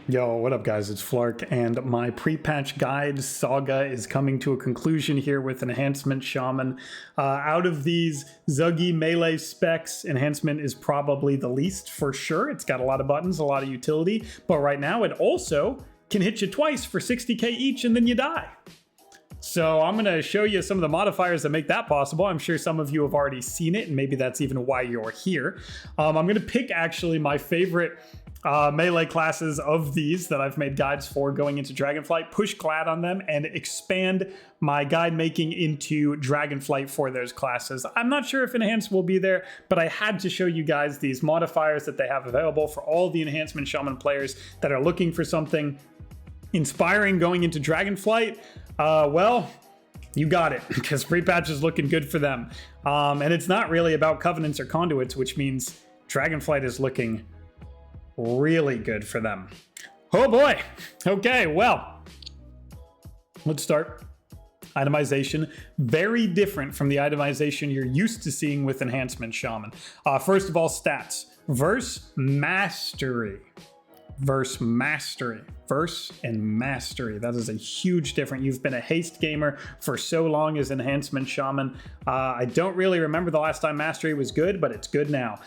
Yo, what up guys, it's Flark, and my pre-patch guide saga is coming to a conclusion here with Enhancement Shaman. Out of these Zuggy melee specs, Enhancement is probably the least for sure. It's got a lot of buttons, a lot of utility, but right now it also can hit you twice for 60k each and then you die. So I'm going to show you some of the modifiers that make that possible. I'm sure some of you have already seen it, and maybe that's even why you're here. I'm going to pick actually my favorite melee classes of these that I've made guides for going into Dragonflight, push Glad on them, and expand my guide making into Dragonflight for those classes. I'm not sure if Enhance will be there, but I had to show you guys these modifiers that they have available for all the Enhancement Shaman players that are looking for something inspiring going into Dragonflight. Well, you got it, because Prepatch is looking good for them. And it's not really about Covenants or Conduits, which means Dragonflight is looking really good for them. Oh boy. Okay, well, let's start. Itemization, very different from the itemization you're used to seeing with Enhancement Shaman. First of all, stats. Verse Mastery. Verse Mastery. Verse and Mastery. That is a huge difference. You've been a haste gamer for so long as Enhancement Shaman. I don't really remember the last time Mastery was good, but it's good now.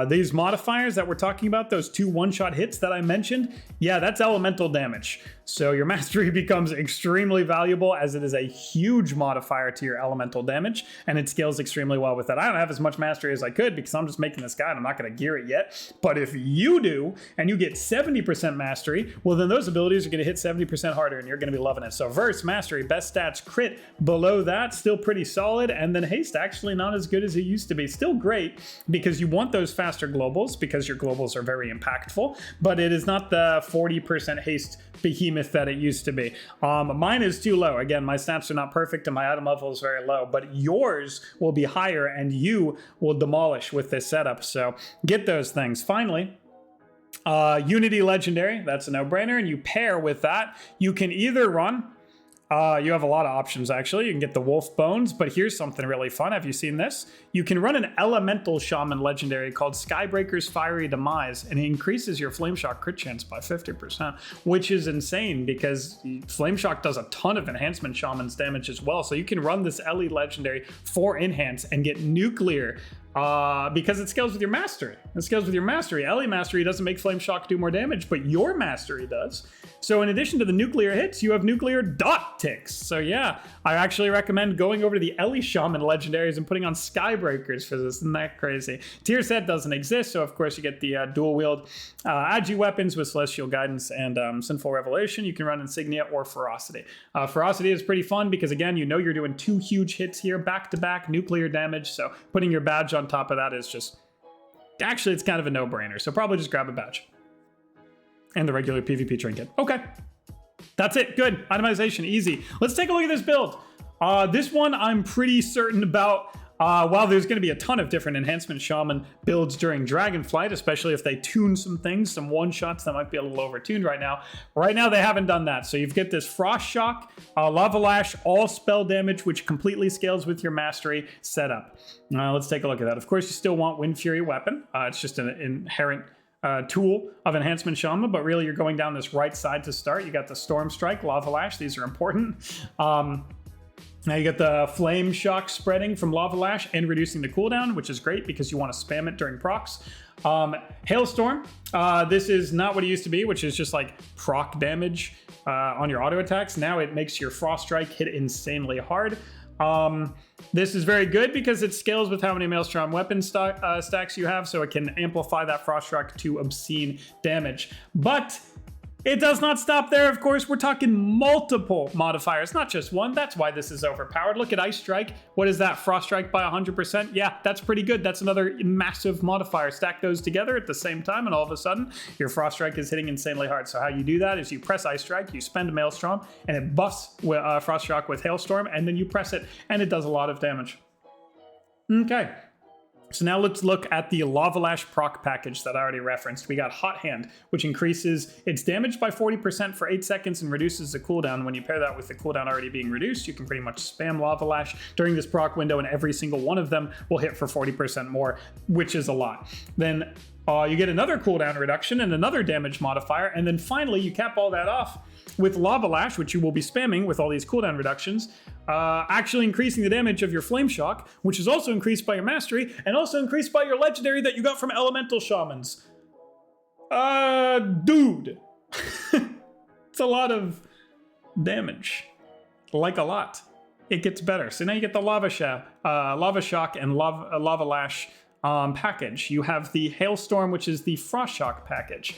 These modifiers that we're talking about, those 2 one-shot hits that I mentioned, yeah, that's elemental damage. So your Mastery becomes extremely valuable as it is a huge modifier to your elemental damage, and it scales extremely well with that. I don't have as much Mastery as I could because I'm just making this guide. I'm not going to gear it yet. But if you do, and you get 70% Mastery, well, then those abilities are going to hit 70% harder, and you're going to be loving it. So Verse, Mastery, best stats, crit. Below that, still pretty solid, and then haste, actually not as good as it used to be. Still great, because you want those faster globals, because your globals are very impactful, but it is not the 40% haste behemoth that it used to be. Mine is too low. Again, my stats are not perfect and my item level is very low, but yours will be higher and you will demolish with this setup. So get those things. Finally, Unity Legendary, that's a no-brainer, and you pair with that. You can either run, you have a lot of options actually. You can get the Wolf Bones, but here's something really fun. Have you seen this? You can run an Elemental Shaman Legendary called Skybreaker's Fiery Demise, and it increases your Flame Shock crit chance by 50%, which is insane because Flame Shock does a ton of Enhancement Shaman's damage as well. So you can run this LE Legendary for Enhance and get Nuclear because it scales with your Mastery. It scales with your Mastery. LE Mastery doesn't make Flame Shock do more damage, but your Mastery does. So in addition to the nuclear hits, you have nuclear dot ticks. So yeah, I actually recommend going over to the LE Shaman Legendaries and putting on Skybreakers for this. Isn't that crazy? Tier set doesn't exist, so of course you get the dual wield Agi weapons with Celestial Guidance and Sinful Revelation. You can run Insignia or Ferocity. Ferocity is pretty fun because again, you know you're doing 2 huge hits here, back-to-back nuclear damage, so putting your badge on top of that is just, actually it's kind of a no-brainer, so probably just grab a badge. And the regular PvP trinket. Okay. That's it. Good. Itemization. Easy. Let's take a look at this build. This one I'm pretty certain about. While there's going to be a ton of different Enhancement Shaman builds during Dragonflight, especially if they tune some things, some one-shots that might be a little over-tuned right now. Right now, they haven't done that. So you've got this Frost Shock, Lava Lash, all spell damage, which completely scales with your Mastery setup. Let's take a look at that. Of course, you still want Wind Fury weapon. It's just an inherent tool of Enhancement Shaman, but really you're going down this right side to start. You got the Storm Strike, Lava Lash. These are important. Now you get the Flame Shock spreading from Lava Lash and reducing the cooldown, which is great because you want to spam it during procs. Hailstorm, this is not what it used to be, which is just like proc damage on your auto attacks. Now it makes your Frost Strike hit insanely hard. This is very good because it scales with how many Maelstrom weapon stacks you have, so it can amplify that Frost Strike to obscene damage. But it does not stop there, of course. We're talking multiple modifiers, not just one. That's why this is overpowered. Look at Ice Strike. What is that? Frost Strike by 100%? Yeah, that's pretty good. That's another massive modifier. Stack those together at the same time, and all of a sudden, your Frost Strike is hitting insanely hard. So how you do that is you press Ice Strike, you spend a Maelstrom, and it buffs Frost Shock with Hailstorm, and then you press it, and it does a lot of damage. Okay. So now let's look at the Lava Lash proc package that I already referenced. We got Hot Hand, which increases its damage by 40% for 8 seconds and reduces the cooldown. When you pair that with the cooldown already being reduced, you can pretty much spam Lava Lash during this proc window, and every single one of them will hit for 40% more, which is a lot. Then you get another cooldown reduction and another damage modifier, and then finally you cap all that off with Lava Lash, which you will be spamming with all these cooldown reductions, actually increasing the damage of your Flame Shock, which is also increased by your Mastery, and also increased by your Legendary that you got from Elemental Shamans. Dude. It's a lot of damage. Like a lot. It gets better. So now you get the Lava Shock and Lava Lash package. You have the Hailstorm, which is the Frost Shock package.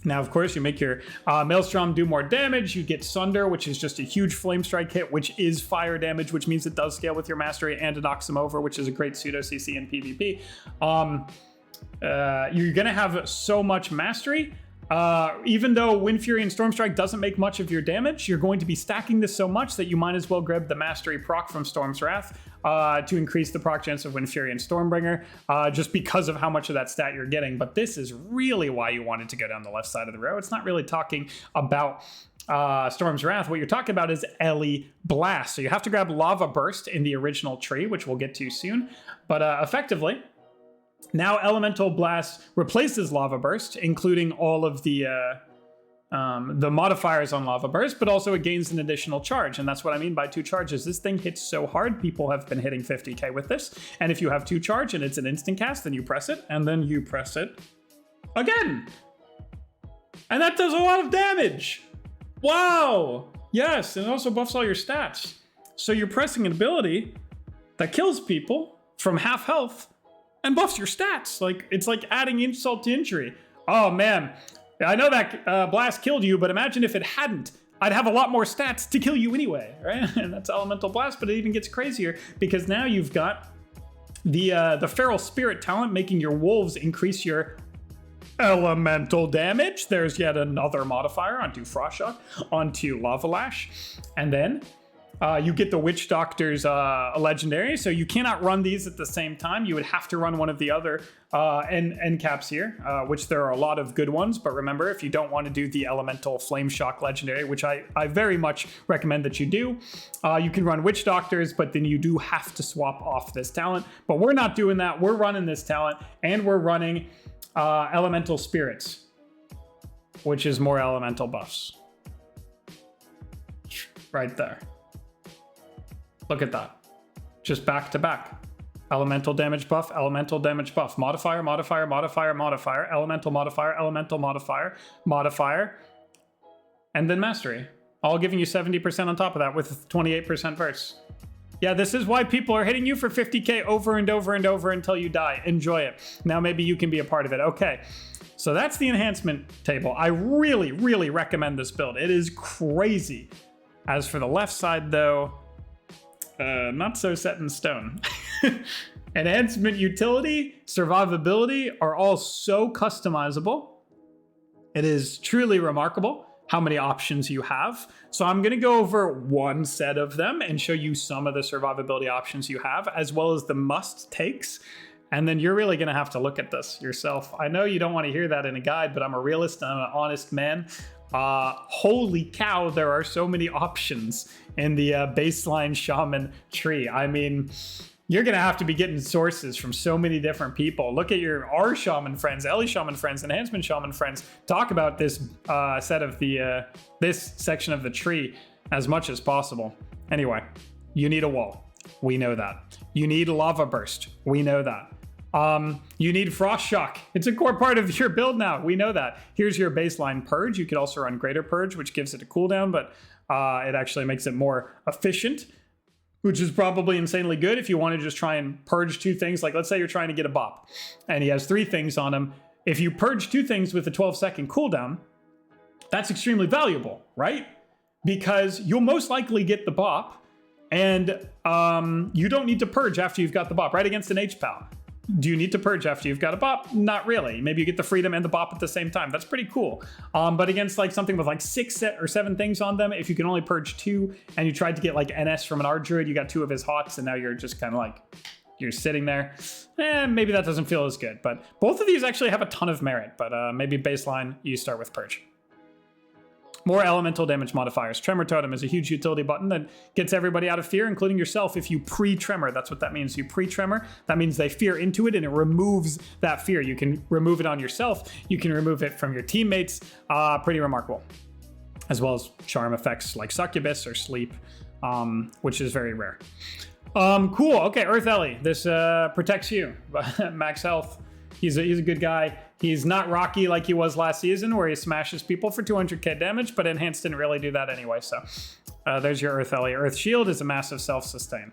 Now, of course, you make your Maelstrom do more damage. You get Sunder, which is just a huge Flame Strike hit, which is fire damage, which means it does scale with your Mastery, and it knocks them over, which is a great pseudo CC in PvP. You're going to have so much Mastery. Even though Wind Fury and Storm Strike doesn't make much of your damage, you're going to be stacking this so much that you might as well grab the Mastery proc from Storm's Wrath to increase the proc chance of Wind Fury and Stormbringer, just because of how much of that stat you're getting. But this is really why you wanted to go down the left side of the row. It's not really talking about Storm's Wrath. What you're talking about is Ellie Blast. So you have to grab Lava Burst in the original tree, which we'll get to soon. But effectively, now Elemental Blast replaces Lava Burst, including all of the modifiers on Lava Burst, but also it gains an additional charge, and that's what I mean by 2 charges. This thing hits so hard, people have been hitting 50k with this, and if you have 2 charge and it's an instant cast, then you press it, and then you press it again. And that does a lot of damage! Wow! Yes, and it also buffs all your stats. So you're pressing an ability that kills people from half health, and buffs your stats. Like, it's like adding insult to injury. Oh man, I know that blast killed you, but imagine if it hadn't. I'd have a lot more stats to kill you anyway, right? And that's Elemental Blast, but it even gets crazier because now you've got the Feral Spirit talent making your wolves increase your elemental damage. There's yet another modifier onto Frost Shock, onto Lava Lash, and then you get the Witch Doctor's Legendary, so you cannot run these at the same time. You would have to run one of the other end caps here, which there are a lot of good ones, but remember, if you don't want to do the Elemental Flame Shock Legendary, which I very much recommend that you do, you can run Witch Doctors, but then you do have to swap off this talent. But we're not doing that. We're running this talent, and we're running Elemental Spirits, which is more elemental buffs. Right there. Look at that. Just back to back. Elemental damage buff, elemental damage buff. Modifier, modifier, modifier, modifier, elemental modifier, elemental modifier, modifier, and then mastery. All giving you 70% on top of that with 28% verse. Yeah, this is why people are hitting you for 50k over and over and over until you die. Enjoy it. Now maybe you can be a part of it. Okay, so that's the enhancement table. I really, really recommend this build. It is crazy. As for the left side though, not so set in stone. Enhancement utility, survivability are all so customizable. It is truly remarkable how many options you have. So I'm going to go over one set of them and show you some of the survivability options you have, as well as the must takes. And then you're really going to have to look at this yourself. I know you don't want to hear that in a guide, but I'm a realist and I'm an honest man. Holy cow, there are so many options in the baseline shaman tree. I mean, you're going to have to be getting sources from so many different people. Look at your R shaman friends, Ellie shaman friends, enhancement shaman friends. Talk about this set of the this section of the tree as much as possible. Anyway, you need a wall. We know that. You need lava burst. We know that. You need Frost Shock. It's a core part of your build now. We know that. Here's your baseline Purge. You could also run Greater Purge, which gives it a cooldown, but it actually makes it more efficient, which is probably insanely good if you want to just try and purge 2 things. Like, let's say you're trying to get a bop, and he has 3 things on him. If you purge 2 things with a 12-second cooldown, that's extremely valuable, right? Because you'll most likely get the bop, and you don't need to purge after you've got the bop, right? Against an H-Pal. Do you need to purge after you've got a bop? Not really. Maybe you get the freedom and the bop at the same time. That's pretty cool. But against like something with like 6 or 7 things on them, if you can only purge 2 and you tried to get like NS from an R druid, you got 2 of his hots and now you're just kind of like you're sitting there. Maybe that doesn't feel as good. But both of these actually have a ton of merit. But maybe baseline, you start with Purge. More elemental damage modifiers. Tremor Totem is a huge utility button that gets everybody out of fear, including yourself, if you pre-tremor. That's what that means. You pre-tremor, that means they fear into it and it removes that fear. You can remove it on yourself. You can remove it from your teammates. Pretty remarkable. As well as charm effects like Succubus or Sleep, which is very rare. Cool. Okay, Earth Ellie. This protects you. Max health. He's a good guy. He's not rocky like he was last season, where he smashes people for 200k damage, but Enhanced didn't really do that anyway, so there's your Earth Ellie. Earth Shield is a massive self-sustain.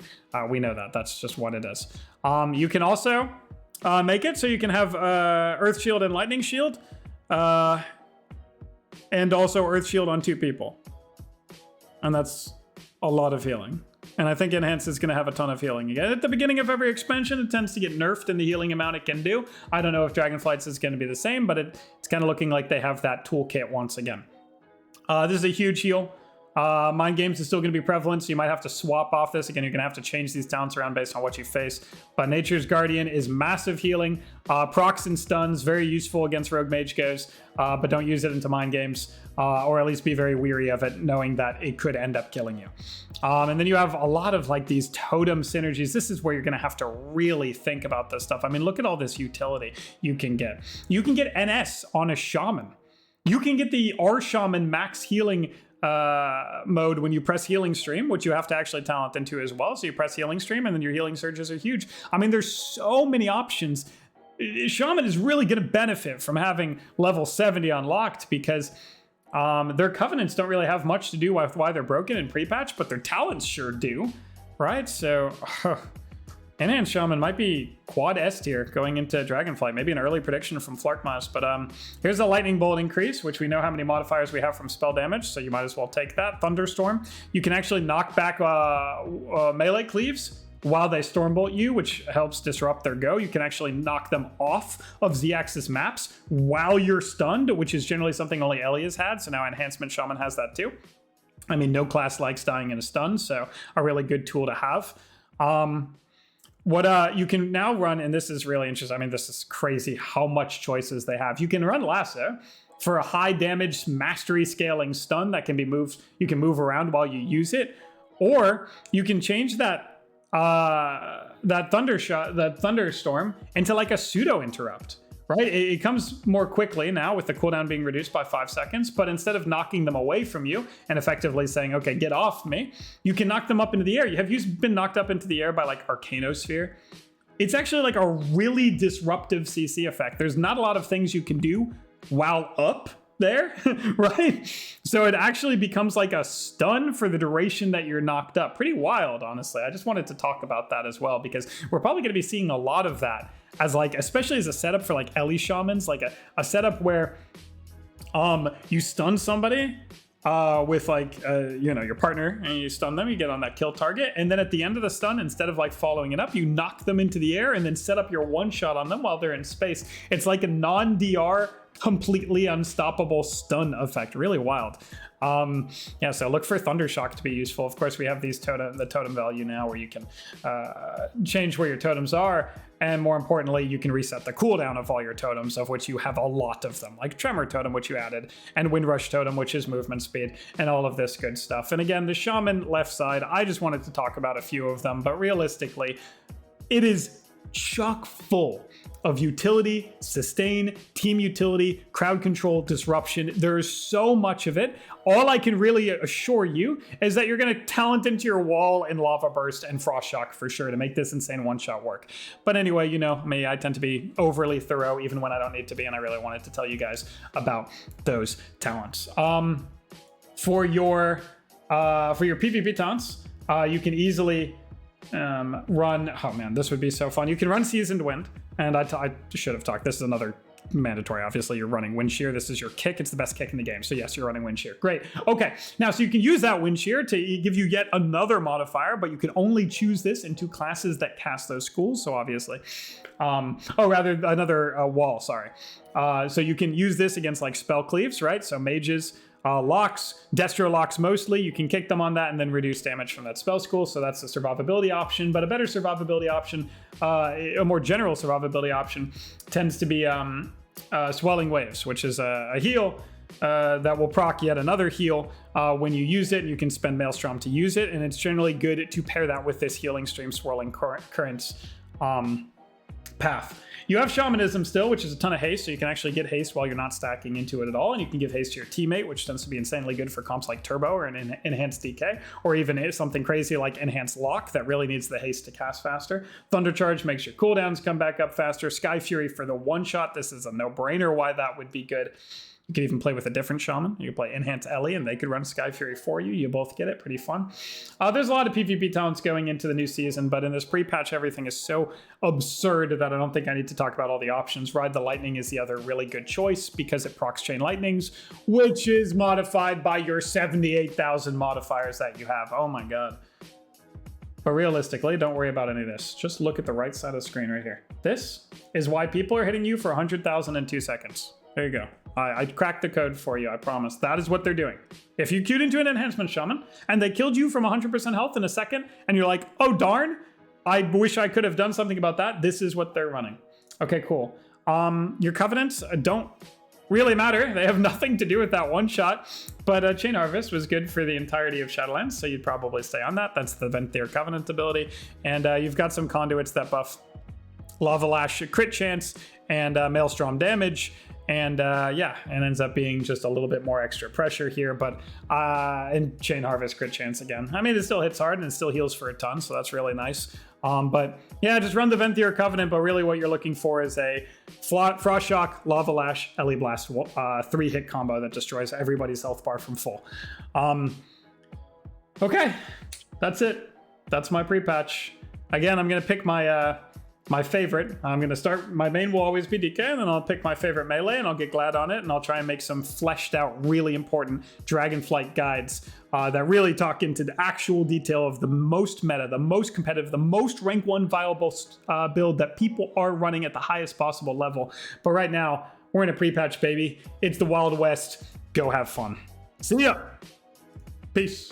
We know that. That's just what it is. You can also make it so you can have Earth Shield and Lightning Shield, and also Earth Shield on 2 people. And that's a lot of healing. And I think Enhanced is going to have a ton of healing. Again, at the beginning of every expansion, it tends to get nerfed in the healing amount it can do. I don't know if Dragonflight's is going to be the same, but it's kind of looking like they have that toolkit once again. This is a huge heal. Mind Games is still going to be prevalent, so you might have to swap off this. Again, you're going to have to change these talents around based on what you face. But Nature's Guardian is massive healing. Procs and stuns, very useful against Rogue Mage Goes, but don't use it into Mind Games, or at least be very weary of it, knowing that it could end up killing you. And then you have a lot of like these totem synergies. This is where you're going to have to really think about this stuff. I mean, look at all this utility you can get. You can get NS on a Shaman. You can get the R Shaman max healing mode when you press Healing Stream, which you have to actually talent into as well. So you press Healing Stream and then your healing surges are huge. I mean, there's so many options. Shaman is really going to benefit from having level 70 unlocked because their covenants don't really have much to do with why they're broken in pre-patch, but their talents sure do, right? So Enhanced Shaman might be quad S tier going into Dragonflight. Maybe an early prediction from Flarkness, but here's a Lightning Bolt increase, which we know how many modifiers we have from spell damage, so you might as well take that. Thunderstorm. You can actually knock back melee cleaves while they Stormbolt you, which helps disrupt their go. You can actually knock them off of Z-axis maps while you're stunned, which is generally something only Ellie has had, so now Enhancement Shaman has that too. I mean, no class likes dying in a stun, so a really good tool to have. What you can now run, and this is really interesting, I mean, this is crazy how much choices they have. You can run Lasso for a high damage mastery scaling stun that can be moved. You can move around while you use it, or you can change that thunderstorm into like a pseudo interrupt, right? It comes more quickly now with the cooldown being reduced by 5 seconds, but instead of knocking them away from you and effectively saying, okay, get off me, you can knock them up into the air. Have you been knocked up into the air by like Arcanosphere? It's actually like a really disruptive CC effect. There's not a lot of things you can do while up there, right? So it actually becomes like a stun for the duration that you're knocked up. Pretty wild, honestly. I just wanted to talk about that as well, because we're probably going to be seeing a lot of that as like, especially as a setup for like Ellie Shamans, like a setup where you stun somebody with like, your partner, and you stun them, you get on that kill target, and then at the end of the stun, instead of like following it up, you knock them into the air and then set up your one shot on them while they're in space. It's like a non-DR completely unstoppable stun effect. Really wild. Yeah, so look for Thundershock to be useful. Of course, we have these the totem value now where you can change where your totems are, and more importantly, you can reset the cooldown of all your totems, of which you have a lot of them, like Tremor Totem, which you added, and Windrush Totem, which is movement speed, and all of this good stuff. And again, the Shaman left side, I just wanted to talk about a few of them, but realistically, it is chock full of utility, sustain, team utility, crowd control, disruption. There's so much of it. All I can really assure you is that you're going to talent into your wall in Lava Burst and Frost Shock for sure to make this insane one-shot work. But anyway, you know me, I tend to be overly thorough even when I don't need to be, and I really wanted to tell you guys about those talents. For your PvP talents, you can easily run, oh man, this would be so fun. You can run Seasoned Wind, and I should have talked, this is another mandatory. Obviously, you're running Wind Shear. This is your kick. It's the best kick in the game. So yes, you're running Wind Shear. Great. Okay, now so you can use that Wind Shear to give you yet another modifier, but you can only choose this into classes that cast those schools. So obviously, another wall, sorry. So you can use this against like spell cleaves, right? So mages, Locks, Destro locks mostly. You can kick them on that and then reduce damage from that spell school. So that's a survivability option. But a better survivability option, a more general survivability option, tends to be Swelling Waves, which is a heal that will proc yet another heal when you use it. You can spend Maelstrom to use it, and it's generally good to pair that with this Healing Stream Swirling Currents path. You have Shamanism still, which is a ton of haste, so you can actually get haste while you're not stacking into it at all, and you can give haste to your teammate, which tends to be insanely good for comps like Turbo or an Enhanced DK, or even something crazy like Enhanced Lock that really needs the haste to cast faster. Thunder Charge makes your cooldowns come back up faster. Sky Fury for the one-shot. This is a no-brainer why that would be good. You could even play with a different shaman. You could play Enhance Ellie and they could run Sky Fury for you. You both get it. Pretty fun. There's a lot of PvP talents going into the new season, but in this pre-patch, everything is so absurd that I don't think I need to talk about all the options. Ride the Lightning is the other really good choice because it procs Chain Lightnings, which is modified by your 78,000 modifiers that you have. Oh my god. But realistically, don't worry about any of this. Just look at the right side of the screen right here. This is why people are hitting you for 100,000 in 2 seconds. There you go. I cracked the code for you, I promise. That is what they're doing. If you queued into an Enhancement Shaman and they killed you from 100% health in a second and you're like, oh darn, I wish I could have done something about that, this is what they're running. Okay, cool. Your Covenants don't really matter. They have nothing to do with that one shot, but Chain Harvest was good for the entirety of Shadowlands, so you'd probably stay on that. That's the Venthyr Covenant ability. And you've got some Conduits that buff Lava Lash crit chance and Maelstrom damage. And yeah, it ends up being just a little bit more extra pressure here, but and Chain Harvest crit chance again. I mean, it still hits hard and it still heals for a ton, so that's really nice. But yeah, just run the Venthyr Covenant, but really what you're looking for is a Frost Shock, Lava Lash, Ellie Blast 3-hit combo that destroys everybody's health bar from full. Okay, that's it. That's my pre-patch. Again, I'm gonna pick my favorite. I'm going to start, my main will always be DK, and then I'll pick my favorite melee, and I'll get Glad on it, and I'll try and make some fleshed out, really important Dragonflight guides that really talk into the actual detail of the most meta, the most competitive, the most rank 1 viable build that people are running at the highest possible level. But right now, we're in a pre-patch, baby. It's the Wild West. Go have fun. See ya. Peace.